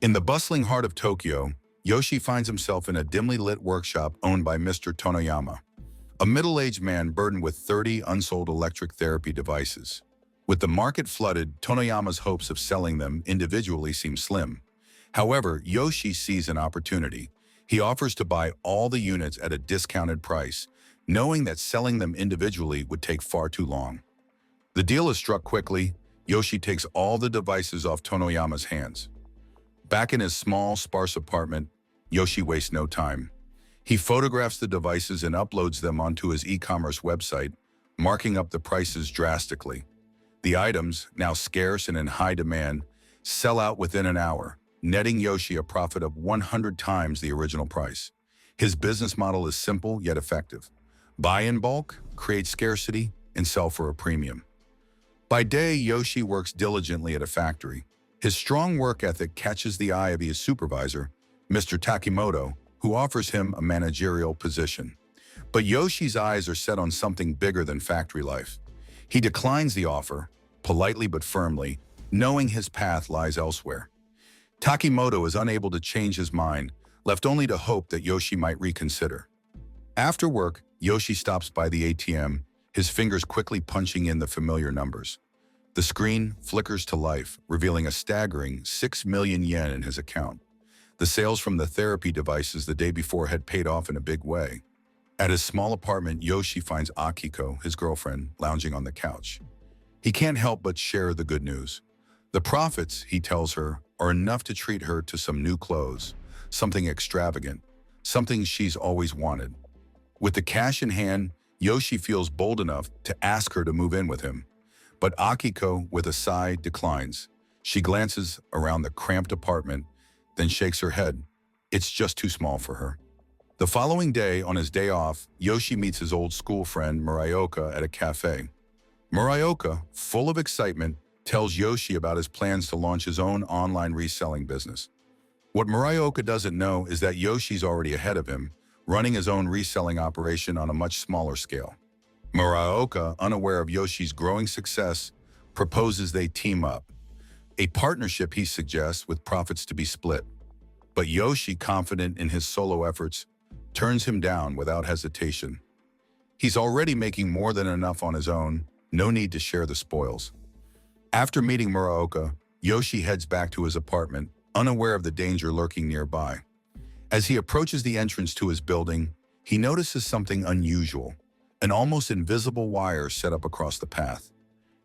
In the bustling heart of Tokyo, Yoshi finds himself in a dimly lit workshop owned by Mr. Tonoyama, a middle-aged man burdened with 30 unsold electric therapy devices. With the market flooded, Tonoyama's hopes of selling them individually seem slim. However, Yoshi sees an opportunity. He offers to buy all the units at a discounted price, knowing that selling them individually would take far too long. The deal is struck quickly. Yoshi takes all the devices off Tonoyama's hands. Back in his small, sparse apartment, Yoshi wastes no time. He photographs the devices and uploads them onto his e-commerce website, marking up the prices drastically. The items, now scarce and in high demand, sell out within an hour, netting Yoshi a profit of 100 times the original price. His business model is simple yet effective. Buy in bulk, create scarcity, and sell for a premium. By day, Yoshi works diligently at a factory. His strong work ethic catches the eye of his supervisor, Mr. Takimoto, who offers him a managerial position. But Yoshi's eyes are set on something bigger than factory life. He declines the offer, politely but firmly, knowing his path lies elsewhere. Takimoto is unable to change his mind, left only to hope that Yoshi might reconsider. After work, Yoshi stops by the ATM, his fingers quickly punching in the familiar numbers. The screen flickers to life, revealing a staggering 6 million yen in his account. The sales from the therapy devices the day before had paid off in a big way. At his small apartment, Yoshi finds Akiko, his girlfriend, lounging on the couch. He can't help but share the good news. The profits, he tells her, are enough to treat her to some new clothes, something extravagant, something she's always wanted. With the cash in hand, Yoshi feels bold enough to ask her to move in with him. But Akiko, with a sigh, declines. She glances around the cramped apartment, then shakes her head. It's just too small for her. The following day, on his day off, Yoshi meets his old school friend Muraoka at a cafe. Muraoka, full of excitement, tells Yoshi about his plans to launch his own online reselling business. What Muraoka doesn't know is that Yoshi's already ahead of him, running his own reselling operation on a much smaller scale. Muraoka, unaware of Yoshi's growing success, proposes they team up. A partnership, he suggests, with profits to be split. But Yoshi, confident in his solo efforts, turns him down without hesitation. He's already making more than enough on his own, no need to share the spoils. After meeting Muraoka, Yoshi heads back to his apartment, unaware of the danger lurking nearby. As he approaches the entrance to his building, he notices something unusual. An almost invisible wire set up across the path.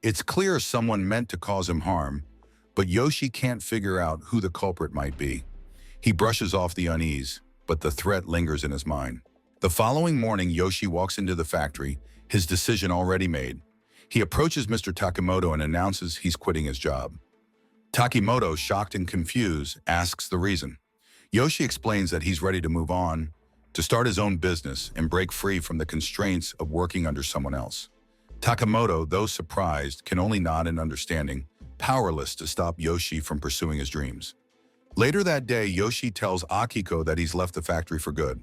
It's clear someone meant to cause him harm, but Yoshi can't figure out who the culprit might be. He brushes off the unease, but the threat lingers in his mind. The following morning, Yoshi walks into the factory, his decision already made. He approaches Mr. Takimoto and announces he's quitting his job. Takimoto, shocked and confused, asks the reason. Yoshi explains that he's ready to move on, to start his own business and break free from the constraints of working under someone else. Takimoto, though surprised, can only nod in understanding, powerless to stop Yoshi from pursuing his dreams. Later that day, Yoshi tells Akiko that he's left the factory for good.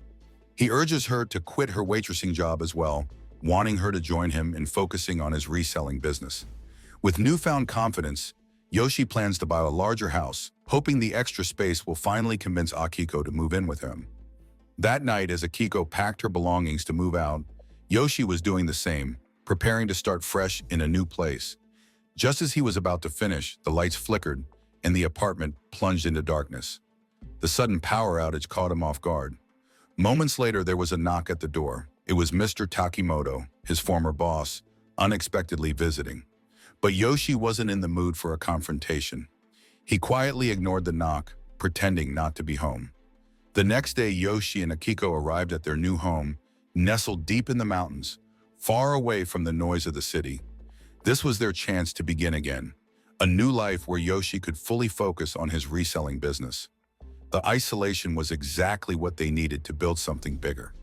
He urges her to quit her waitressing job as well, wanting her to join him in focusing on his reselling business. With newfound confidence, Yoshi plans to buy a larger house, hoping the extra space will finally convince Akiko to move in with him. That night, as Akiko packed her belongings to move out, Yoshi was doing the same, preparing to start fresh in a new place. Just as he was about to finish, the lights flickered and the apartment plunged into darkness. The sudden power outage caught him off guard. Moments later, there was a knock at the door. It was Mr. Takimoto, his former boss, unexpectedly visiting. But Yoshi wasn't in the mood for a confrontation. He quietly ignored the knock, pretending not to be home. The next day, Yoshi and Akiko arrived at their new home, nestled deep in the mountains, far away from the noise of the city. This was their chance to begin again, a new life where Yoshi could fully focus on his reselling business. The isolation was exactly what they needed to build something bigger.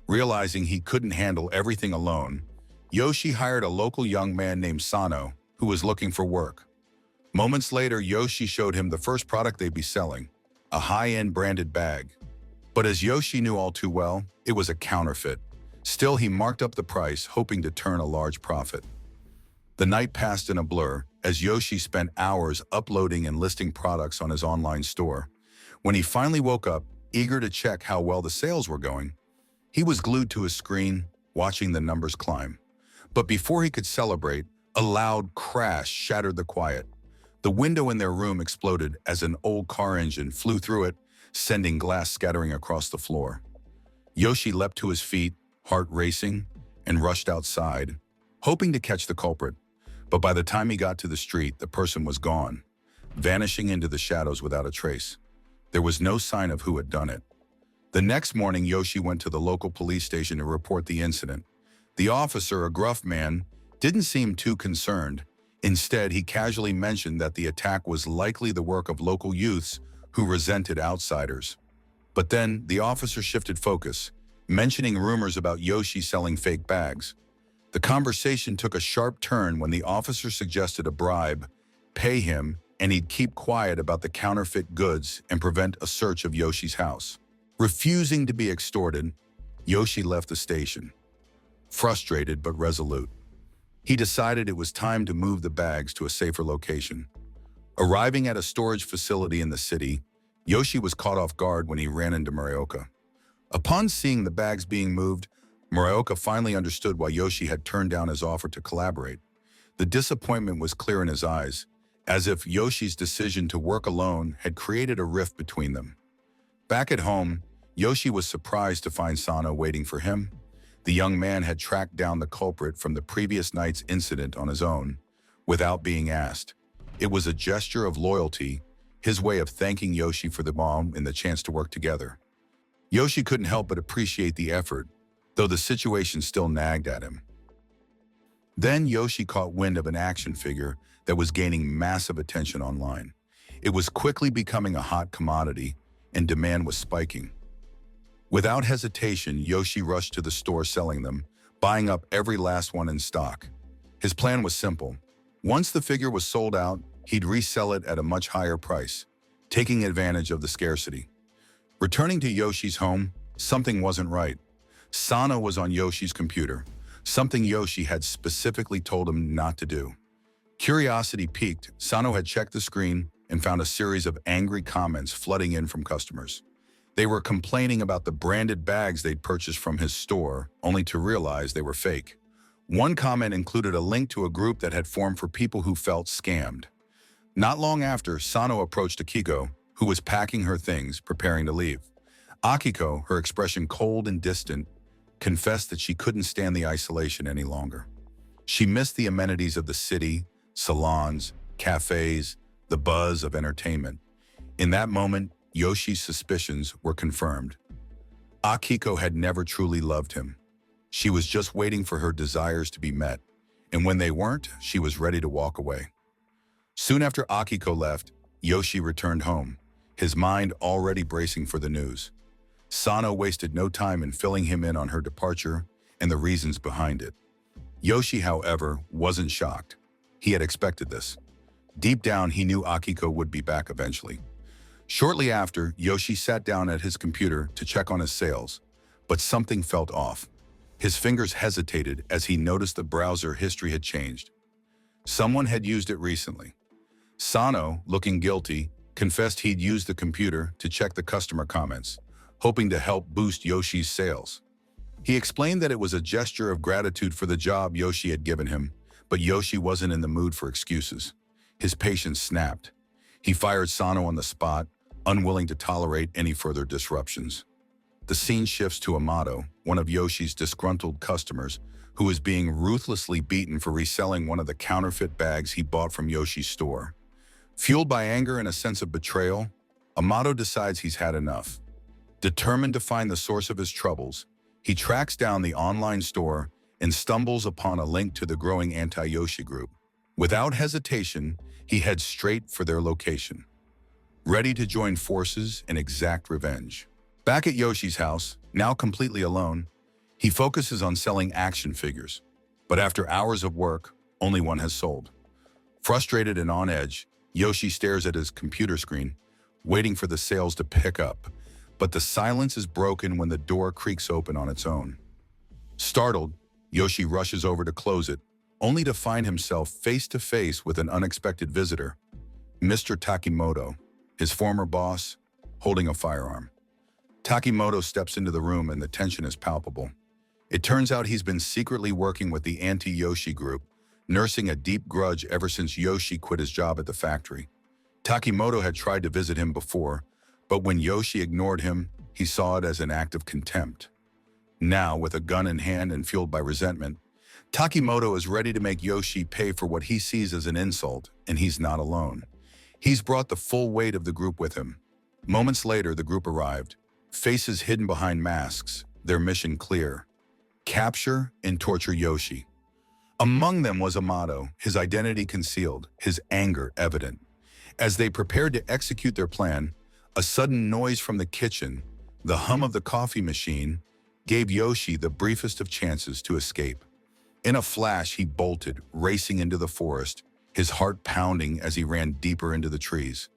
Realizing he couldn't handle everything alone, Yoshi hired a local young man named Sano, who was looking for work. Moments later, Yoshi showed him the first product they'd be selling, a high-end branded bag. But as Yoshi knew all too well, it was a counterfeit. Still, he marked up the price, hoping to turn a large profit. The night passed in a blur as Yoshi spent hours uploading and listing products on his online store. When he finally woke up, eager to check how well the sales were going, he was glued to his screen, watching the numbers climb. But before he could celebrate, a loud crash shattered the quiet. The window in their room exploded as an old car engine flew through it, sending glass scattering across the floor. Yoshi leapt to his feet, heart racing, and rushed outside, hoping to catch the culprit. But by the time he got to the street, the person was gone, vanishing into the shadows without a trace. There was no sign of who had done it. The next morning, Yoshi went to the local police station to report the incident. The officer, a gruff man, didn't seem too concerned. Instead, he casually mentioned that the attack was likely the work of local youths who resented outsiders. But then, the officer shifted focus, mentioning rumors about Yoshi selling fake bags. The conversation took a sharp turn when the officer suggested a bribe, pay him, and he'd keep quiet about the counterfeit goods and prevent a search of Yoshi's house. Refusing to be extorted, Yoshi left the station, frustrated but resolute. He decided it was time to move the bags to a safer location. Arriving at a storage facility in the city, Yoshi was caught off guard when he ran into Morioka. Upon seeing the bags being moved, Morioka finally understood why Yoshi had turned down his offer to collaborate. The disappointment was clear in his eyes, as if Yoshi's decision to work alone had created a rift between them. Back at home, Yoshi was surprised to find Sano waiting for him. The young man had tracked down the culprit from the previous night's incident on his own, without being asked. It was a gesture of loyalty, his way of thanking Yoshi for the bomb and the chance to work together. Yoshi couldn't help but appreciate the effort, though the situation still nagged at him. Then Yoshi caught wind of an action figure that was gaining massive attention online. It was quickly becoming a hot commodity, and demand was spiking. Without hesitation, Yoshi rushed to the store selling them, buying up every last one in stock. His plan was simple. Once the figure was sold out, he'd resell it at a much higher price, taking advantage of the scarcity. Returning to Yoshi's home, something wasn't right. Sano was on Yoshi's computer, something Yoshi had specifically told him not to do. Curiosity piqued, Sano had checked the screen and found a series of angry comments flooding in from customers. They were complaining about the branded bags they'd purchased from his store, only to realize they were fake. One comment included a link to a group that had formed for people who felt scammed. Not long after, Sano approached Akiko, who was packing her things, preparing to leave. Akiko, her expression cold and distant, confessed that she couldn't stand the isolation any longer. She missed the amenities of the city, salons, cafes, the buzz of entertainment. In that moment, Yoshi's suspicions were confirmed. Akiko had never truly loved him. She was just waiting for her desires to be met, and when they weren't, she was ready to walk away. Soon after Akiko left, Yoshi returned home, his mind already bracing for the news. Sano wasted no time in filling him in on her departure and the reasons behind it. Yoshi, however, wasn't shocked. He had expected this. Deep down, he knew Akiko would be back eventually. Shortly after, Yoshi sat down at his computer to check on his sales, but something felt off. His fingers hesitated as he noticed the browser history had changed. Someone had used it recently. Sano, looking guilty, confessed he'd used the computer to check the customer comments, hoping to help boost Yoshi's sales. He explained that it was a gesture of gratitude for the job Yoshi had given him, but Yoshi wasn't in the mood for excuses. His patience snapped. He fired Sano on the spot, unwilling to tolerate any further disruptions. The scene shifts to Amato, one of Yoshi's disgruntled customers, who is being ruthlessly beaten for reselling one of the counterfeit bags he bought from Yoshi's store. Fueled by anger and a sense of betrayal, Amato decides he's had enough. Determined to find the source of his troubles, he tracks down the online store and stumbles upon a link to the growing anti-Yoshi group. Without hesitation, he heads straight for their location, ready to join forces and exact revenge. Back at Yoshi's house, now completely alone, he focuses on selling action figures. But after hours of work, only one has sold. Frustrated and on edge, Yoshi stares at his computer screen, waiting for the sales to pick up. But the silence is broken when the door creaks open on its own. Startled, Yoshi rushes over to close it, only to find himself face to face with an unexpected visitor, Mr. Takimoto, his former boss, holding a firearm. Takimoto steps into the room and the tension is palpable. It turns out he's been secretly working with the anti-Yoshi group, nursing a deep grudge ever since Yoshi quit his job at the factory. Takimoto had tried to visit him before, but when Yoshi ignored him, he saw it as an act of contempt. Now, with a gun in hand and fueled by resentment, Takimoto is ready to make Yoshi pay for what he sees as an insult, and he's not alone. He's brought the full weight of the group with him. Moments later, the group arrived, faces hidden behind masks, their mission clear: capture and torture Yoshi. Among them was Amato, his identity concealed, his anger evident. As they prepared to execute their plan, a sudden noise from the kitchen, the hum of the coffee machine, gave Yoshi the briefest of chances to escape. In a flash, he bolted, racing into the forest, his heart pounding as he ran deeper into the trees.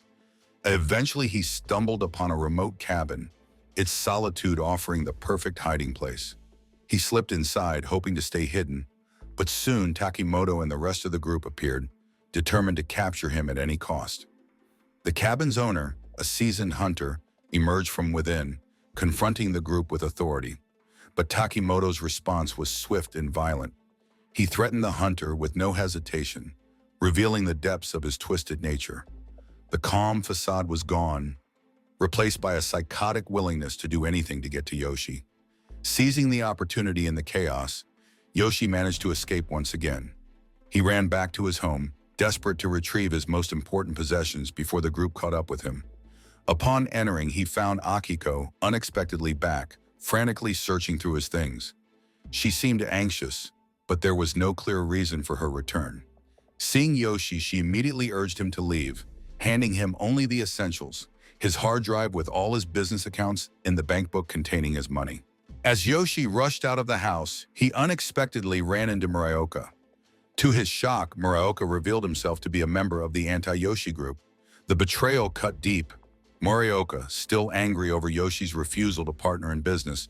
Eventually, he stumbled upon a remote cabin, its solitude offering the perfect hiding place. He slipped inside, hoping to stay hidden, but soon Takimoto and the rest of the group appeared, determined to capture him at any cost. The cabin's owner, a seasoned hunter, emerged from within, confronting the group with authority. But Takimoto's response was swift and violent. He threatened the hunter with no hesitation, revealing the depths of his twisted nature. The calm facade was gone, replaced by a psychotic willingness to do anything to get to Yoshi. Seizing the opportunity in the chaos, Yoshi managed to escape once again. He ran back to his home, desperate to retrieve his most important possessions before the group caught up with him. Upon entering, he found Akiko unexpectedly back, frantically searching through his things. She seemed anxious, but there was no clear reason for her return. Seeing Yoshi, she immediately urged him to leave, handing him only the essentials, his hard drive with all his business accounts and the bank book containing his money. As Yoshi rushed out of the house, he unexpectedly ran into Muraoka. To his shock, Muraoka revealed himself to be a member of the anti-Yoshi group. The betrayal cut deep. Muraoka, still angry over Yoshi's refusal to partner in business,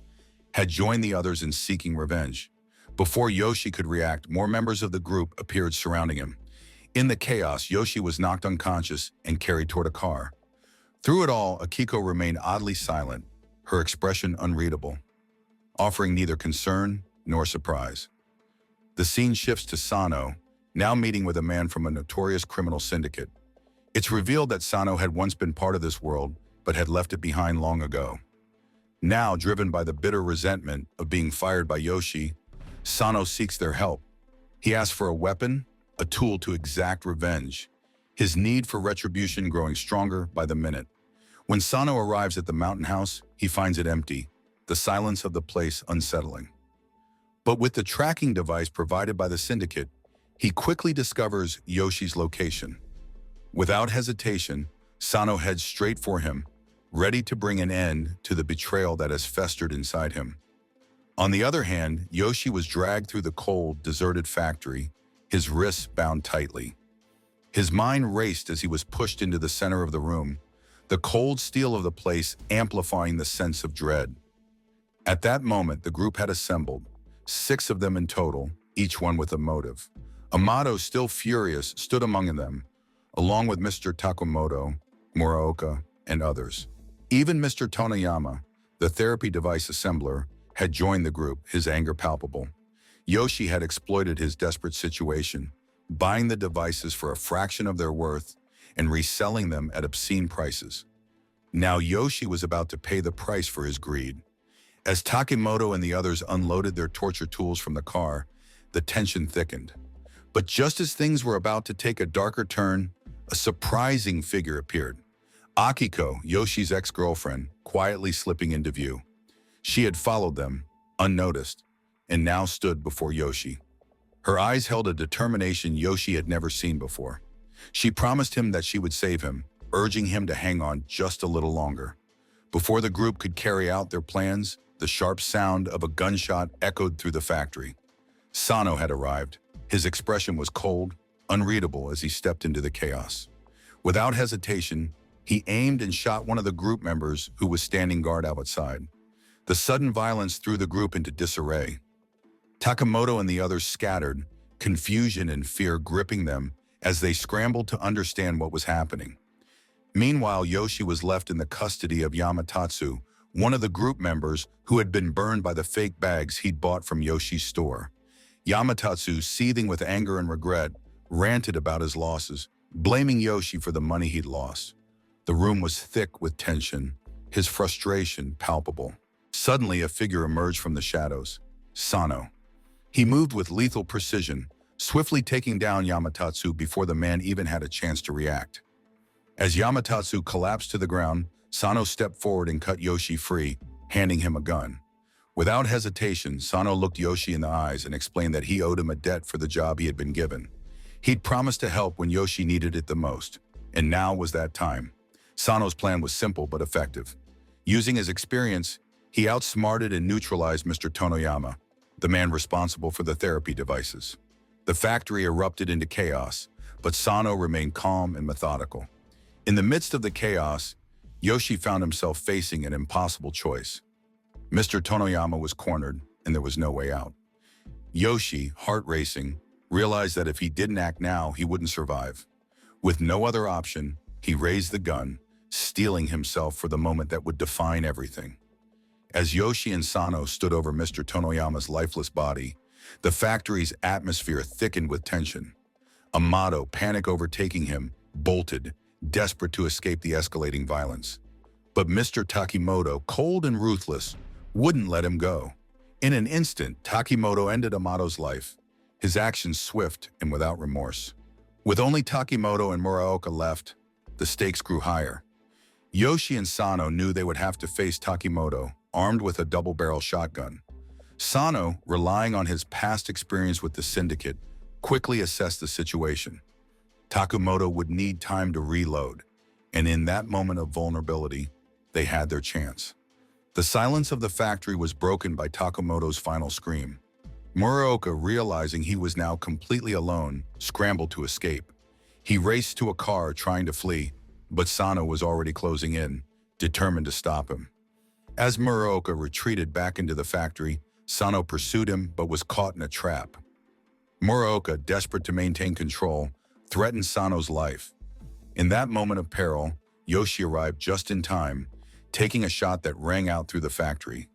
had joined the others in seeking revenge. Before Yoshi could react, more members of the group appeared surrounding him. In the chaos, Yoshi was knocked unconscious and carried toward a car. Through it all, Akiko remained oddly silent, her expression unreadable, offering neither concern nor surprise. The scene shifts to Sano, now meeting with a man from a notorious criminal syndicate. It's revealed that Sano had once been part of this world, but had left it behind long ago. Now, driven by the bitter resentment of being fired by Yoshi, Sano seeks their help. He asks for a weapon, a tool to exact revenge, his need for retribution growing stronger by the minute. When Sano arrives at the mountain house, he finds it empty, the silence of the place unsettling. But with the tracking device provided by the syndicate, he quickly discovers Yoshi's location. Without hesitation, Sano heads straight for him, ready to bring an end to the betrayal that has festered inside him. On the other hand, Yoshi was dragged through the cold, deserted factory, his wrists bound tightly. His mind raced as he was pushed into the center of the room, the cold steel of the place amplifying the sense of dread. At that moment, the group had assembled, 6 of them in total, each one with a motive. Amato, still furious, stood among them, along with Mr. Takimoto, Muraoka, and others. Even Mr. Tonoyama, the therapy device assembler, had joined the group, his anger palpable. Yoshi had exploited his desperate situation, buying the devices for a fraction of their worth and reselling them at obscene prices. Now Yoshi was about to pay the price for his greed. As Takimoto and the others unloaded their torture tools from the car, the tension thickened. But just as things were about to take a darker turn, a surprising figure appeared. Akiko, Yoshi's ex-girlfriend, quietly slipping into view. She had followed them, unnoticed, and now stood before Yoshi. Her eyes held a determination Yoshi had never seen before. She promised him that she would save him, urging him to hang on just a little longer. Before the group could carry out their plans, the sharp sound of a gunshot echoed through the factory. Sano had arrived. His expression was cold, unreadable as he stepped into the chaos. Without hesitation, he aimed and shot one of the group members who was standing guard outside. The sudden violence threw the group into disarray. Takimoto and the others scattered, confusion and fear gripping them as they scrambled to understand what was happening. Meanwhile, Yoshi was left in the custody of Yamatatsu, one of the group members who had been burned by the fake bags he'd bought from Yoshi's store. Yamatatsu, seething with anger and regret, ranted about his losses, blaming Yoshi for the money he'd lost. The room was thick with tension, his frustration palpable. Suddenly, a figure emerged from the shadows. Sano. He moved with lethal precision, swiftly taking down Yamatatsu before the man even had a chance to react. As Yamatatsu collapsed to the ground, Sano stepped forward and cut Yoshi free, handing him a gun. Without hesitation, Sano looked Yoshi in the eyes and explained that he owed him a debt for the job he had been given. He'd promised to help when Yoshi needed it the most, and now was that time. Sano's plan was simple but effective. Using his experience, he outsmarted and neutralized Mr. Tonoyama, the man responsible for the therapy devices. The factory erupted into chaos, but Sano remained calm and methodical. In the midst of the chaos, Yoshi found himself facing an impossible choice. Mr. Tonoyama was cornered, and there was no way out. Yoshi, heart racing, realized that if he didn't act now, he wouldn't survive. With no other option, he raised the gun, steeling himself for the moment that would define everything. As Yoshi and Sano stood over Mr. Tonoyama's lifeless body, the factory's atmosphere thickened with tension. Amato, panic overtaking him, bolted, desperate to escape the escalating violence. But Mr. Takimoto, cold and ruthless, wouldn't let him go. In an instant, Takimoto ended Amato's life, his actions swift and without remorse. With only Takimoto and Muraoka left, the stakes grew higher. Yoshi and Sano knew they would have to face Takimoto, armed with a double-barrel shotgun. Sano, relying on his past experience with the syndicate, quickly assessed the situation. Takimoto would need time to reload, and in that moment of vulnerability, they had their chance. The silence of the factory was broken by Takimoto's final scream. Muraoka, realizing he was now completely alone, scrambled to escape. He raced to a car trying to flee, but Sano was already closing in, determined to stop him. As Muraoka retreated back into the factory, Sano pursued him but was caught in a trap. Muraoka, desperate to maintain control, threatened Sano's life. In that moment of peril, Yoshi arrived just in time, taking a shot that rang out through the factory.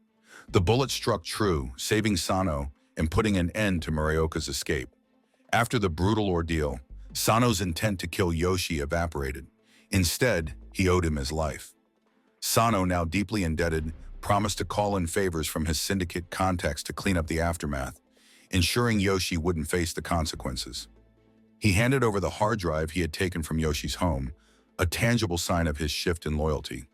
The bullet struck true, saving Sano and putting an end to Muraoka's escape. After the brutal ordeal, Sano's intent to kill Yoshi evaporated. Instead, he owed him his life. Sano, now deeply indebted, promised to call in favors from his syndicate contacts to clean up the aftermath, ensuring Yoshi wouldn't face the consequences. He handed over the hard drive he had taken from Yoshi's home, a tangible sign of his shift in loyalty.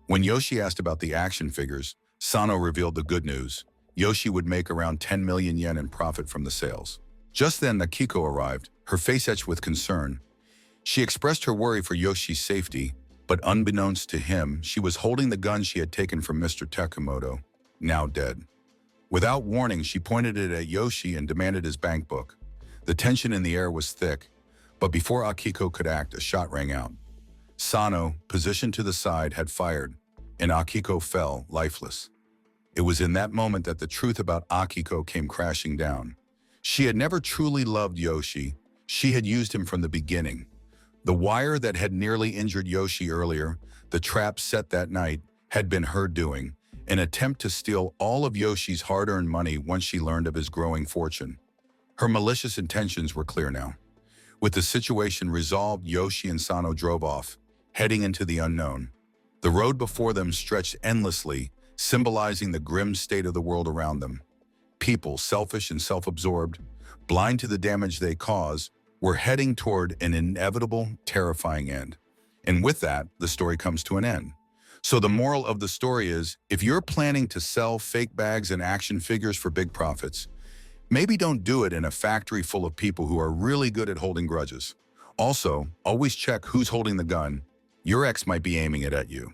When Yoshi asked about the action figures, Sano revealed the good news. Yoshi would make around 10 million yen in profit from the sales. Just then, Nakiko arrived, her face etched with concern. She expressed her worry for Yoshi's safety, but unbeknownst to him, she was holding the gun she had taken from Mr. Takimoto, now dead. Without warning, she pointed it at Yoshi and demanded his bank book. The tension in the air was thick, but before Akiko could act, a shot rang out. Sano, positioned to the side, had fired, and Akiko fell, lifeless. It was in that moment that the truth about Akiko came crashing down. She had never truly loved Yoshi. She had used him from the beginning. The wire that had nearly injured Yoshi earlier, the trap set that night, had been her doing, an attempt to steal all of Yoshi's hard-earned money once she learned of his growing fortune. Her malicious intentions were clear now. With the situation resolved, Yoshi and Sano drove off, heading into the unknown. The road before them stretched endlessly, symbolizing the grim state of the world around them. People, selfish and self-absorbed, blind to the damage they cause, were heading toward an inevitable, terrifying end. And with that, the story comes to an end. So the moral of the story is, if you're planning to sell fake bags and action figures for big profits, maybe don't do it in a factory full of people who are really good at holding grudges. Also, always check who's holding the gun. Your ex might be aiming it at you.